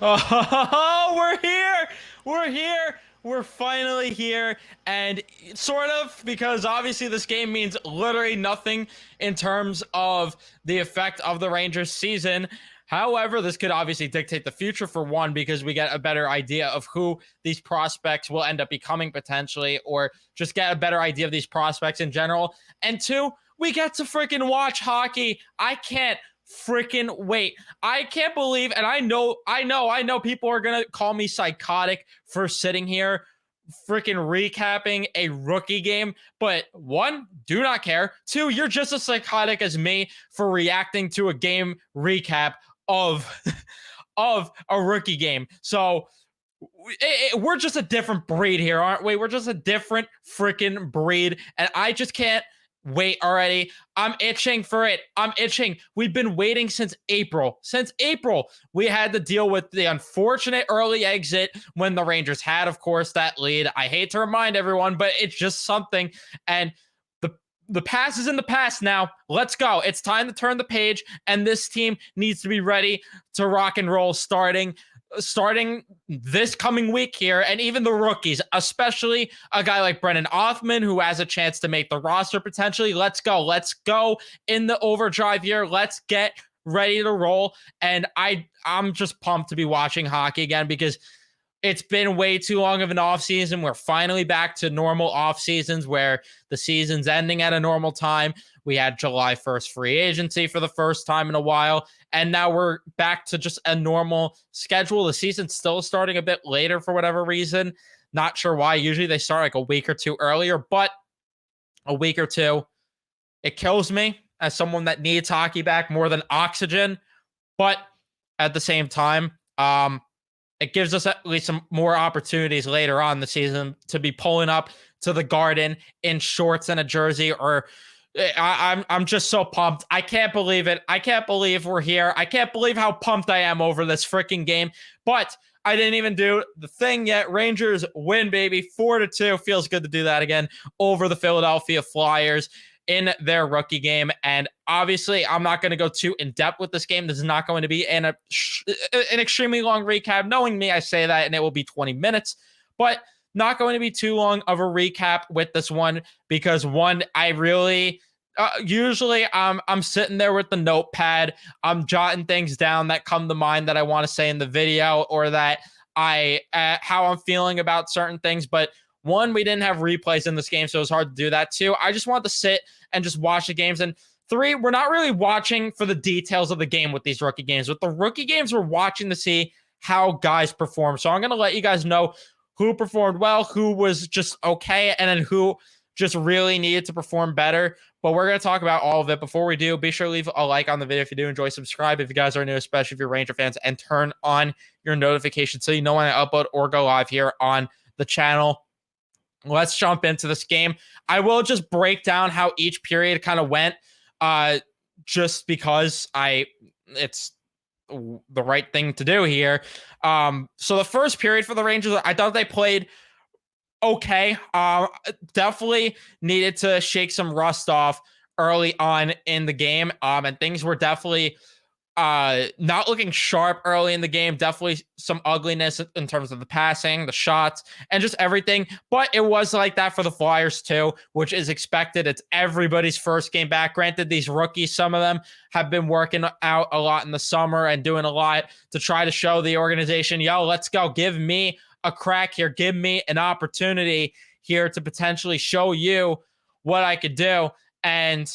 Oh, we're here. We're here. We're finally here. And sort of, because obviously this game means literally nothing in terms of the effect of the Rangers season. However, this could obviously dictate the future for one, because we get a better idea of who these prospects will end up becoming potentially, or just get a better idea of these prospects in general. And two, we get to freaking watch hockey. I can't freaking wait. I can't believe, and I know people are gonna call me psychotic for sitting here freaking recapping a rookie game. But one, do not care. Two, you're just as psychotic as me for reacting to a game recap of of a rookie game. So we're just a different breed here, aren't we? We're just a different freaking breed, and I just can't wait already. I'm itching for it. I'm itching. We've been waiting since April. Since April, we had to deal with the unfortunate early exit when the Rangers had, of course, that lead. I hate to remind everyone, but it's just something. And the the past is in the past now. Let's go. It's time to turn the page, and this team needs to be ready to rock and roll starting this coming week here. And even the rookies, especially a guy like Brennan Othman, who has a chance to make the roster potentially. Let's go. Let's go in the overdrive here. Let's get ready to roll. And I'm just pumped to be watching hockey again, because it's been way too long of an off season. We're finally back to normal off seasons where the season's ending at a normal time. We had July 1st free agency for the first time in a while, and now we're back to just a normal schedule. The season's still starting a bit later for whatever reason. Not sure why. Usually they start like a week or two earlier, but a week or two, it kills me as someone that needs hockey back more than oxygen. But at the same time, it gives us at least some more opportunities later on in the season to be pulling up to the Garden in shorts and a jersey. Or I'm just so pumped. I can't believe it. I can't believe we're here. I can't believe how pumped I am over this freaking game. But I didn't even do the thing yet. Rangers win, baby, 4-2. Feels good to do that again over the Philadelphia Flyers in their rookie game. And obviously, I'm not going to go too in depth with this game. This is not going to be an extremely long recap. Knowing me, I say that, and it will be 20 minutes, but not going to be too long of a recap with this one, because one, I really usually I'm sitting there with the notepad. I'm jotting things down that come to mind that I want to say in the video, or that I how I'm feeling about certain things. But one, we didn't have replays in this game, so it was hard to do that. Two, I just want to sit and just watch the games. And three, we're not really watching for the details of the game with these rookie games. With the rookie games, we're watching to see how guys perform. So I'm going to let you guys know who performed well, who was just okay, and then who just really needed to perform better. But we're going to talk about all of it. Before we do, be sure to leave a like on the video if you do enjoy. Subscribe if you guys are new, especially if you're Ranger fans, and turn on your notifications so you know when I upload or go live here on the channel. Let's jump into this game. I will just break down how each period kind of went, just because it's the right thing to do here. So the first period for the Rangers, I thought they played okay. Definitely needed to shake some rust off early on in the game. And things were definitely not looking sharp early in the game. Definitely some ugliness in terms of the passing, the shots, and just everything. But it was like that for the Flyers too, which is expected. It's everybody's first game back. Granted, these rookies, some of them have been working out a lot in the summer and doing a lot to try to show the organization, yo, let's go. Give me a crack here. Give me an opportunity here to potentially show you what I could do. And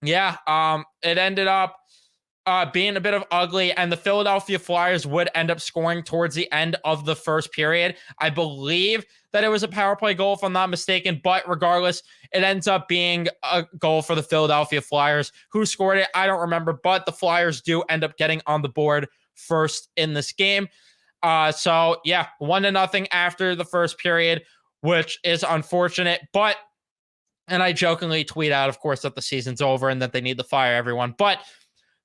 yeah, it ended up being a bit of ugly, and the Philadelphia Flyers would end up scoring towards the end of the first period. I believe that it was a power play goal, if I'm not mistaken, but regardless, it ends up being a goal for the Philadelphia Flyers. Who scored it? I don't remember, but the Flyers do end up getting on the board first in this game. So yeah, 1-0 after the first period, which is unfortunate, but, and I jokingly tweet out, of course, that the season's over and that they need to fire everyone, but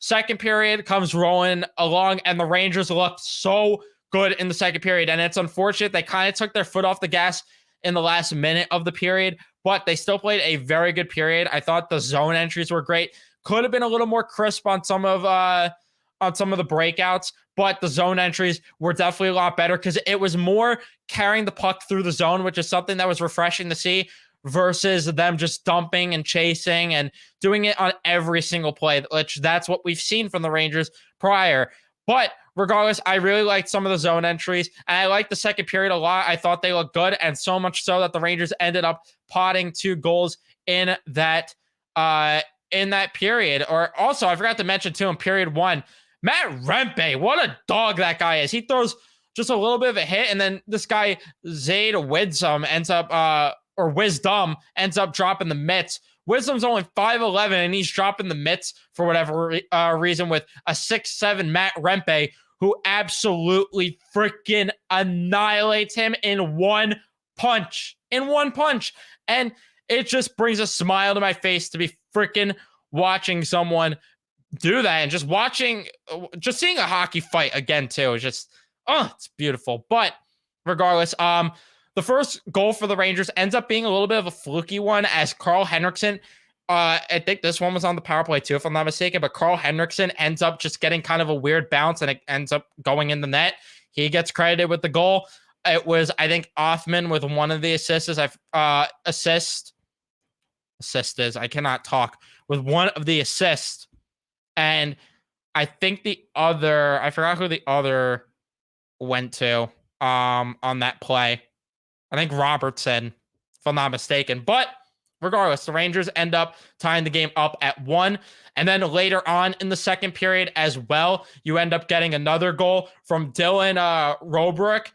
second period comes rolling along, and the Rangers looked so good in the second period. And it's unfortunate they kind of took their foot off the gas in the last minute of the period, but they still played a very good period. I thought the zone entries were great. Could have been a little more crisp on some of on some of the breakouts, but the zone entries were definitely a lot better because it was more carrying the puck through the zone, which is something that was refreshing to see versus them just dumping and chasing and doing it on every single play, which that's what we've seen from the Rangers prior. But regardless, I really liked some of the zone entries, and I liked the second period a lot. I thought they looked good, and so much so that the Rangers ended up potting 2 goals in that period. Or also, I forgot to mention too, in period 1, Matt Rempe, what a dog that guy is. He throws just a little bit of a hit, and then this guy Zaid Wisdom ends up dropping the mitts. Wisdom's only 5'11", and he's dropping the mitts for whatever reason with a 6'7" Matt Rempe, who absolutely freaking annihilates him in one punch. And it just brings a smile to my face to be freaking watching someone do that, and just seeing a hockey fight again too. It's just, it's beautiful. But regardless, the first goal for the Rangers ends up being a little bit of a fluky one, as Carl Henriksen, I think this one was on the power play too, if I'm not mistaken, but Carl Henriksen ends up just getting kind of a weird bounce, and it ends up going in the net. He gets credited with the goal. It was, I think, Othman with one of the assists. I cannot talk. With one of the assists, and I think I forgot who the other went to on that play. I think Robertson, if I'm not mistaken. But regardless, the Rangers end up tying the game up at 1. And then later on in the second period as well, you end up getting another goal from Dylan Robrook,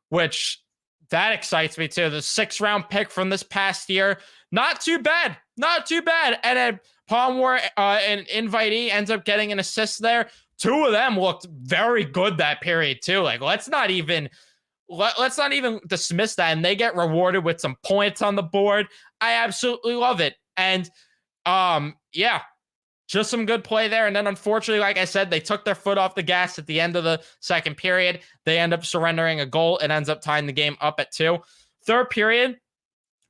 which that excites me too. The 6th-round pick from this past year. Not too bad. And then Palmore, an invitee, ends up getting an assist there. 2 of them looked very good that period too. Like, let's not even dismiss that, and they get rewarded with some points on the board. I absolutely love it. And yeah, just some good play there. And then unfortunately, like I said, they took their foot off the gas at the end of the second period. They end up surrendering a goal. It ends up tying the game up at 2. Third period,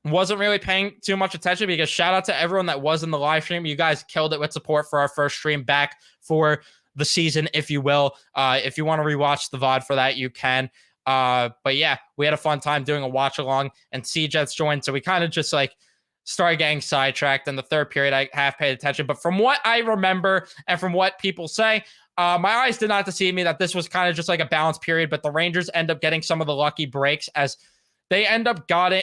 wasn't really paying too much attention because shout out to everyone that was in the live stream. You guys killed it with support for our first stream back for the season, if you will. If you want to rewatch the VOD for that, you can. But yeah, we had a fun time doing a watch along, and C-Jets joined, so we kind of just like started getting sidetracked. In the third period, I half paid attention, but from what I remember and from what people say, my eyes did not deceive me that this was kind of just like a balanced period. But the Rangers end up getting some of the lucky breaks as they end up getting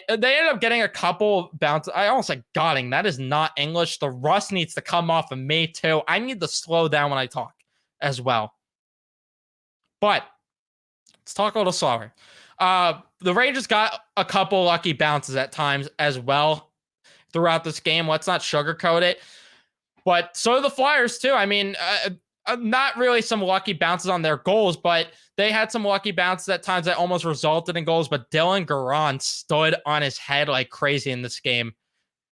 a couple bounces. I almost said gotting. That is not English. The rust needs to come off of me too. I need to slow down when I talk as well. But let's talk a little slower. The Rangers got a couple lucky bounces at times as well throughout this game. Let's not sugarcoat it. But so do the Flyers too. I mean, not really some lucky bounces on their goals, but they had some lucky bounces at times that almost resulted in goals. But Dylan Garand stood on his head like crazy in this game.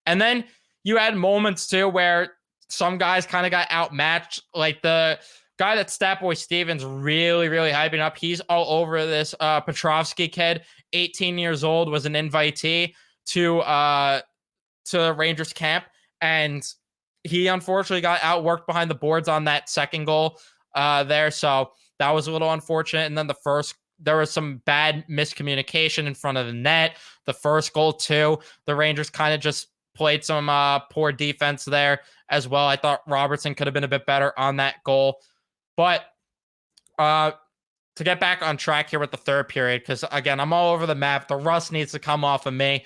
And then you had moments too where some guys kind of got outmatched, like the guy that Statboy Stevens really hyping up. He's all over this Petrovsky kid, 18 years old, was an invitee to Rangers camp, and he unfortunately got outworked behind the boards on that second goal there. So that was a little unfortunate. And then there was some bad miscommunication in front of the net. The first goal too, the Rangers kind of just played some poor defense there as well. I thought Robertson could have been a bit better on that goal. But to get back on track here with the third period, because again, I'm all over the map. The rust needs to come off of me.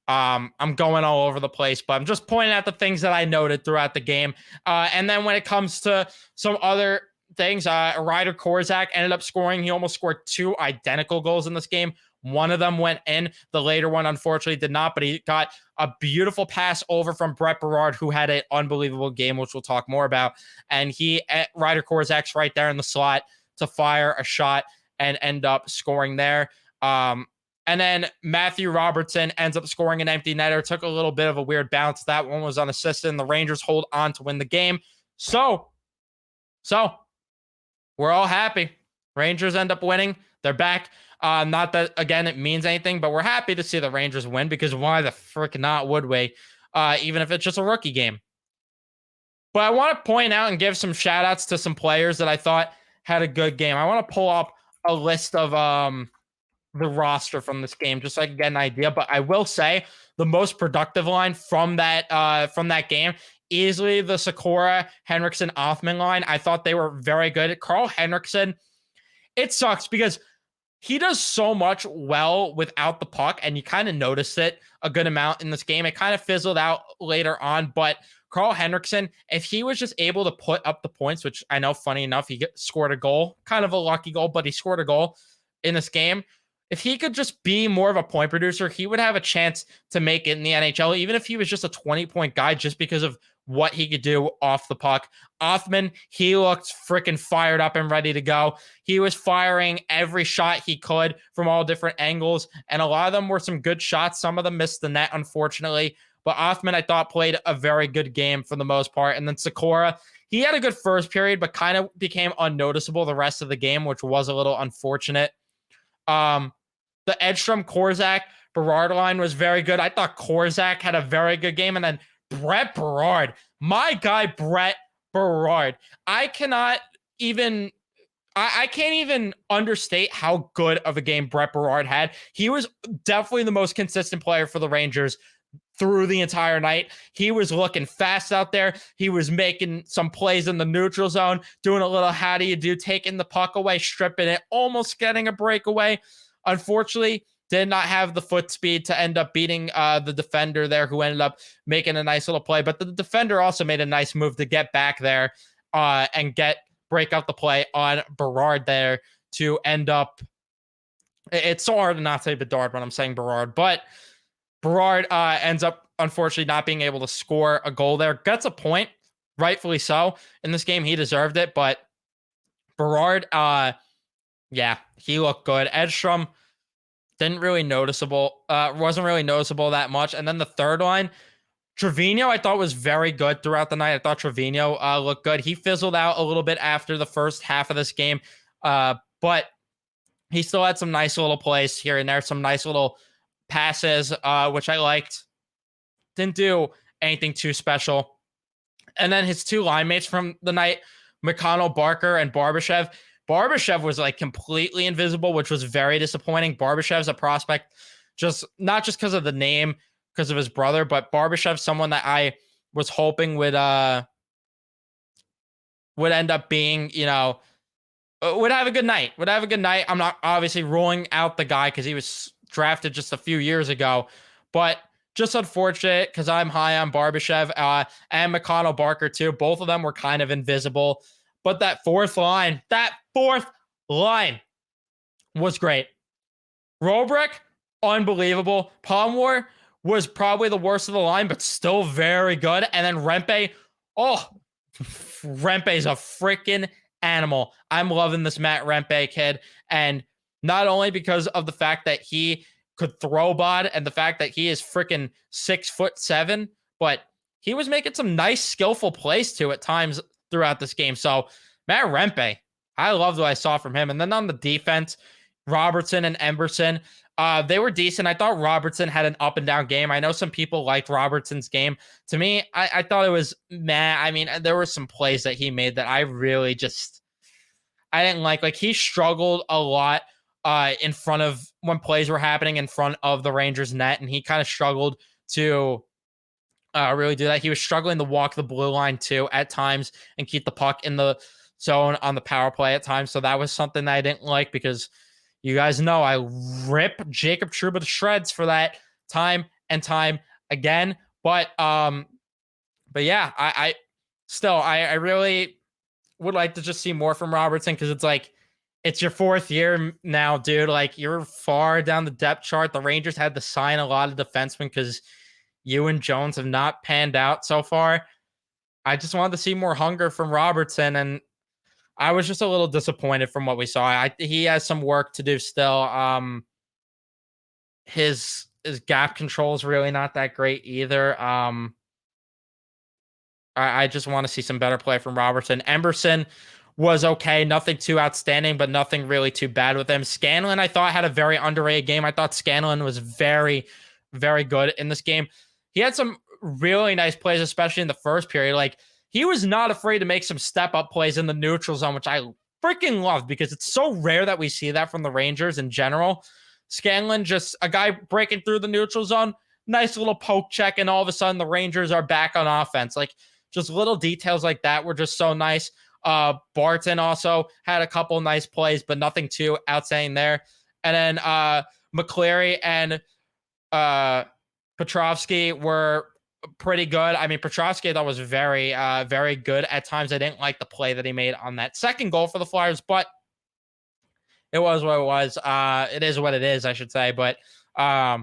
I'm going all over the place, but I'm just pointing out the things that I noted throughout the game. And then when it comes to some other things, Ryder Korzak ended up scoring. He almost scored 2 identical goals in this game. One of them went in. The later one, unfortunately, did not, but he got a beautiful pass over from Brett Berard, who had an unbelievable game, which we'll talk more about. And Ryder Korzak's right there in the slot to fire a shot and end up scoring there. And then Matthew Robertson ends up scoring an empty netter. Took a little bit of a weird bounce. That one was unassisted, and the Rangers hold on to win the game. So we're all happy. Rangers end up winning. They're back. Not that, again, it means anything, but we're happy to see the Rangers win, because why the frick not would we? Even if it's just a rookie game. But I want to point out and give some shout outs to some players that I thought had a good game. I want to pull up a list of the roster from this game just so I can get an idea. But I will say the most productive line from that game, easily the Sakura, Henriksen, Othman line. I thought they were very good. Carl Henriksen, it sucks because he does so much well without the puck, and you kind of noticed it a good amount in this game. It kind of fizzled out later on, but Carl Henriksen, if he was just able to put up the points, which I know, funny enough, he scored a goal, kind of a lucky goal, but he scored a goal in this game. If he could just be more of a point producer, he would have a chance to make it in the NHL, even if he was just a 20-point guy, just because of what he could do off the puck. Othman, he looked freaking fired up and ready to go. He was firing every shot he could from all different angles, and a lot of them were some good shots. Some of them missed the net, unfortunately. But Othman, I thought, played a very good game for the most part. And then Sakura, he had a good first period, but kind of became unnoticeable the rest of the game, which was a little unfortunate. The Edstrom, Korzak, Berard line was very good. I thought Korzak had a very good game. And then Brett Berard, my guy, Brett Berard. I can't even understate how good of a game Brett Berard had. He was definitely the most consistent player for the Rangers through the entire night. He was looking fast out there. He was making some plays in the neutral zone, doing a little how do you do, taking the puck away, stripping it, almost getting a breakaway. Unfortunately, did not have the foot speed to end up beating the defender there, who ended up making a nice little play. But the defender also made a nice move to get back there and break out the play on Berard there to end up. It's so hard to not say Bedard when I'm saying Berard, but Berard ends up, unfortunately, not being able to score a goal there. Gets a point, rightfully so. In this game, he deserved it, but Berard, yeah, he looked good. Edstrom wasn't really noticeable that much. And then the third line, Trevino, I thought was very good throughout the night. I thought Trevino looked good. He fizzled out a little bit after the first half of this game, but he still had some nice little plays here and there, some nice little passes, which I liked. Didn't do anything too special. And then his two line mates from the night, McConnell, Barker, and Barbashev. Barbashev was like completely invisible, which was very disappointing. Barbashev's a prospect, not just because of the name, because of his brother, but Barbashev's someone that I was hoping would end up being, would have a good night. I'm not obviously ruling out the guy because he was drafted just a few years ago, but just unfortunate because I'm high on Barbashev and McConnell, Barker too. Both of them were kind of invisible. But that fourth line was great. Robrick, unbelievable. Palmore was probably the worst of the line, but still very good. And then Rempe, Rempe's a freaking animal. I'm loving this Matt Rempe kid. And not only because of the fact that he could throw bod and the fact that he is freaking 6'7", but he was making some nice, skillful plays too at times throughout this game. So Matt Rempe, I loved what I saw from him. And then on the defense, Robertson and Emberson, they were decent. I thought Robertson had an up and down game. I know some people liked Robertson's game. To me, I thought it was meh. I mean, there were some plays that he made that I really I didn't like. Like, he struggled a lot in front of when plays were happening in front of the Rangers net, and he kind of struggled to really do that. He was struggling to walk the blue line too at times and keep the puck in the zone on the power play at times. So that was something that I didn't like because you guys know I rip Jacob Trouba to shreds for that time and time again. But yeah, I really would like to just see more from Robertson because it's like, it's your fourth year now, dude. Like, you're far down the depth chart. The Rangers had to sign a lot of defensemen because you and Jones have not panned out so far. I just wanted to see more hunger from Robertson, and I was just a little disappointed from what we saw. He has some work to do still. His gap control is really not that great either. I just want to see some better play from Robertson. Emberson was okay. Nothing too outstanding, but nothing really too bad with him. Scanlon, I thought, had a very underrated game. I thought Scanlon was very, very good in this game. He had some really nice plays, especially in the first period. Like, he was not afraid to make some step-up plays in the neutral zone, which I freaking loved because it's so rare that we see that from the Rangers in general. Scanlon, just a guy breaking through the neutral zone, nice little poke check, and all of a sudden the Rangers are back on offense. Like, just little details like that were just so nice. Barton also had a couple nice plays, but nothing too outstanding there. And then McCleary and Petrovsky were pretty good. I mean, Petrovsky I thought was very, very good at times. I didn't like the play that he made on that second goal for the Flyers, but it was what it was. It is what it is, I should say. But yeah,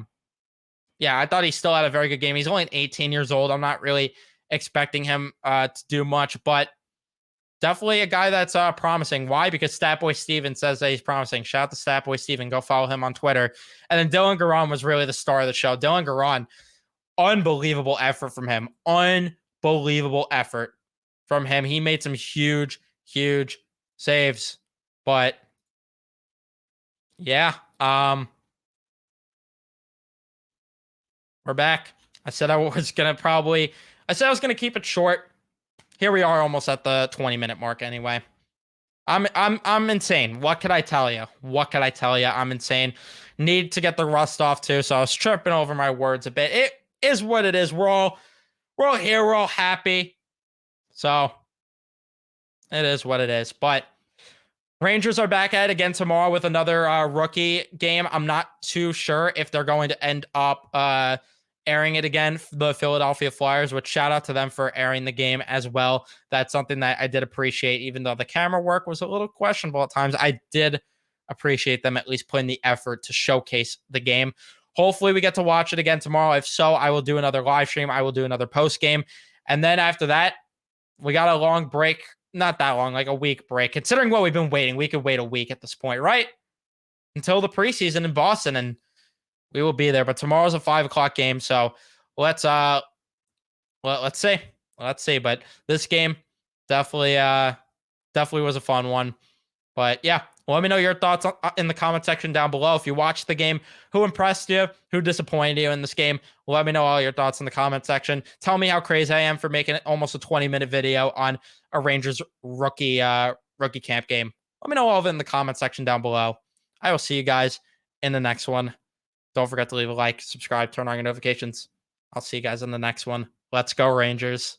I thought he still had a very good game. He's only 18 years old. I'm not really expecting him to do much, but definitely a guy that's promising. Why? Because Statboy Steven says that he's promising. Shout out to Statboy Steven. Go follow him on Twitter. And then Dylan Garon was really the star of the show. Dylan Garon, unbelievable effort from him. Unbelievable effort from him. He made some huge, huge saves. But yeah, we're back. I said I was gonna keep it short. Here we are, almost at the 20-minute mark. Anyway, I'm insane. What could I tell you? I'm insane. Need to get the rust off too. So I was tripping over my words a bit. It is what it is. We're all here. We're all happy. So it is what it is. But Rangers are back at it again tomorrow with another rookie game. I'm not too sure if they're going to end up airing it again, the Philadelphia Flyers, which shout out to them for airing the game as well. That's something that I did appreciate, even though the camera work was a little questionable at times. I did appreciate them at least putting the effort to showcase the game. Hopefully we get to watch it again tomorrow. If so, I will do another live stream. I will do another post game. And then after that, we got a long break. Not that long, like a week break. Considering what we've been waiting, we could wait a week at this point, right? Until the preseason in Boston, and we will be there. But tomorrow's a 5:00 game, so let's see. But this game definitely was a fun one. But yeah, let me know your thoughts in the comment section down below. If you watched the game, who impressed you? Who disappointed you in this game? Let me know all your thoughts in the comment section. Tell me how crazy I am for making it almost a 20-minute video on a Rangers rookie camp game. Let me know all of it in the comment section down below. I will see you guys in the next one. Don't forget to leave a like, subscribe, turn on your notifications. I'll see you guys in the next one. Let's go, Rangers.